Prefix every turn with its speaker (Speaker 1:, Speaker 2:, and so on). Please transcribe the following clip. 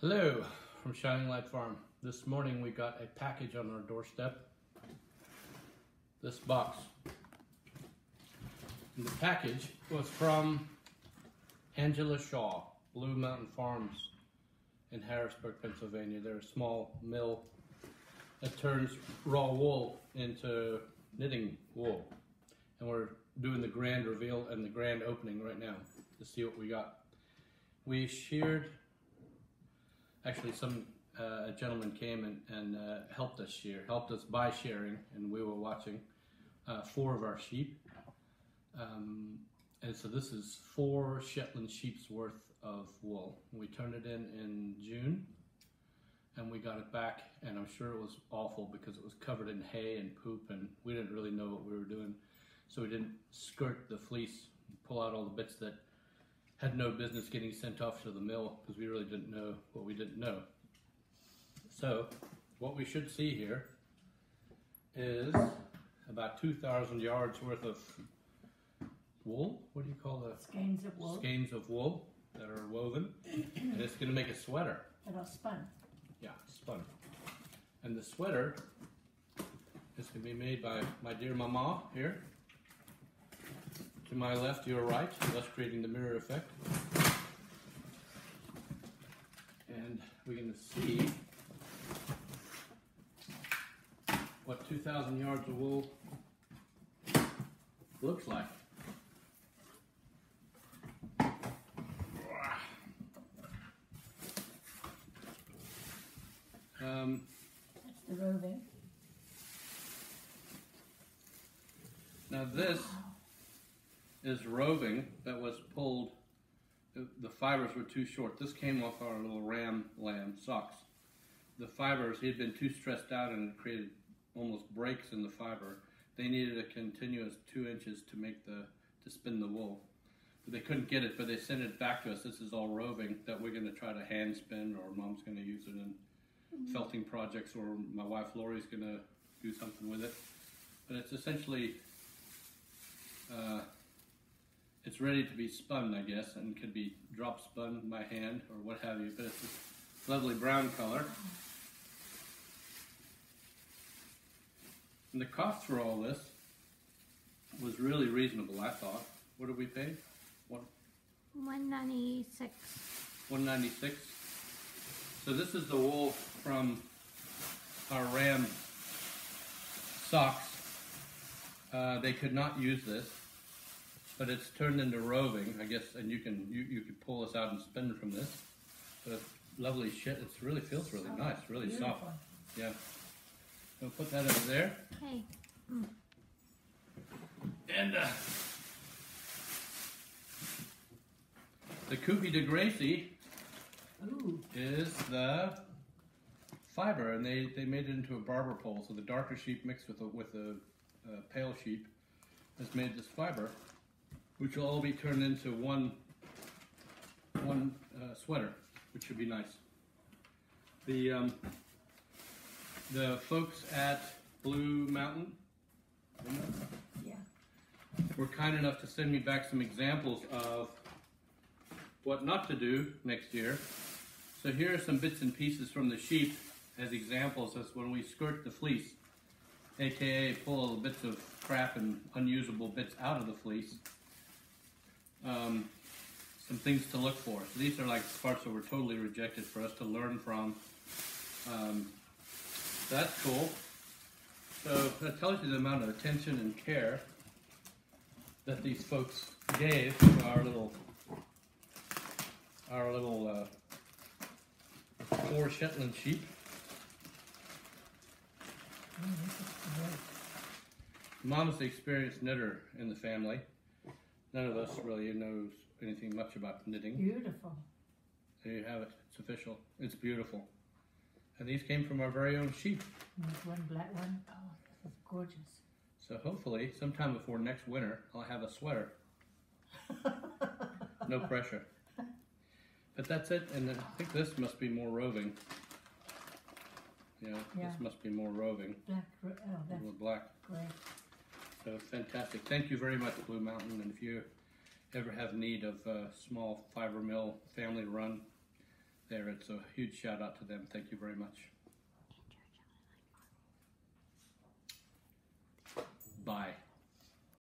Speaker 1: Hello from Shining Light Farm. This morning we got a package on our doorstep. This box. And the package was from Angela Shaw, Blue Mountain Farms in Harrisburg, Pennsylvania. They're a small mill that turns raw wool into knitting wool. And we're doing the grand reveal and the grand opening right now to see what we got. We sheared. Actually, a gentleman came and helped us by shearing, and we were watching 4 of our sheep. And so this is 4 Shetland sheep's worth of wool. We turned it in June, and we got it back, and I'm sure it was awful because it was covered in hay and poop, and we didn't really know what we were doing. So we didn't skirt the fleece, pull out all the bits that had no business getting sent off to the mill because we really didn't know what we didn't know. So what we should see here is about 2,000 yards worth of wool. What do you call the
Speaker 2: skeins of wool?
Speaker 1: Skeins of wool that are woven, and it's going to make a sweater.
Speaker 2: That are spun.
Speaker 1: Yeah, spun. And the sweater is going to be made by my dear mama here. To my left, your right, thus creating the mirror effect. And we're going to see what 2,000 yards of wool looks like.
Speaker 2: That's the roving.
Speaker 1: Now this is roving that was pulled. The fibers were too short. This came off our little lamb socks. The fibers, he had been too stressed out and it created almost breaks in the fiber. They needed a continuous 2 inches to spin the wool. But they couldn't get it, but they sent it back to us. This is all roving that we're going to try to hand spin, or Mom's going to use it in felting projects, or my wife Lori's going to do something with it. But it's essentially it's ready to be spun, I guess, and could be drop spun by hand or what have you, but it's this lovely brown color. And the cost for all this was really reasonable, I thought. What did we pay?
Speaker 3: $196.
Speaker 1: $196. So this is the wool from our ram socks. They could not use this, but it's turned into roving, I guess, and you could pull this out and spin from this. So it's lovely shit. It really feels really nice, really
Speaker 2: beautiful.
Speaker 1: soft. Yeah. So put that over there.
Speaker 3: Hey.
Speaker 1: And the Coupe de Gracie is the fiber, and they made it into a barber pole. So the darker sheep mixed with the pale sheep has made this fiber, which will all be turned into one sweater, which should be nice. The folks at Blue Mountain,
Speaker 2: Yeah.
Speaker 1: were kind enough to send me back some examples of what not to do next year. So here are some bits and pieces from the sheep as examples as when we skirt the fleece, aka pull little bits of crap and unusable bits out of the fleece. Some things to look for. So these are like parts that were totally rejected for us to learn from. That's cool. So that tells you the amount of attention and care that these folks gave to our little 4 Shetland sheep.
Speaker 2: This is great.
Speaker 1: Mom's the experienced knitter in the family. None of us really knows anything much about knitting.
Speaker 2: Beautiful.
Speaker 1: There you have it. It's official. It's beautiful. And these came from our very own sheep.
Speaker 2: And there's one black one. Oh, this is gorgeous.
Speaker 1: So hopefully, sometime before next winter, I'll have a sweater. No pressure. But that's it, and I think this must be more roving. Yeah,
Speaker 2: Yeah.
Speaker 1: This must be more roving.
Speaker 2: Black, oh, that's
Speaker 1: With black.
Speaker 2: great.
Speaker 1: So fantastic. Thank you very much, Blue Mountain. And if you ever have need of a small fiber mill, family run, there. It's a huge shout out to them. Thank you very much.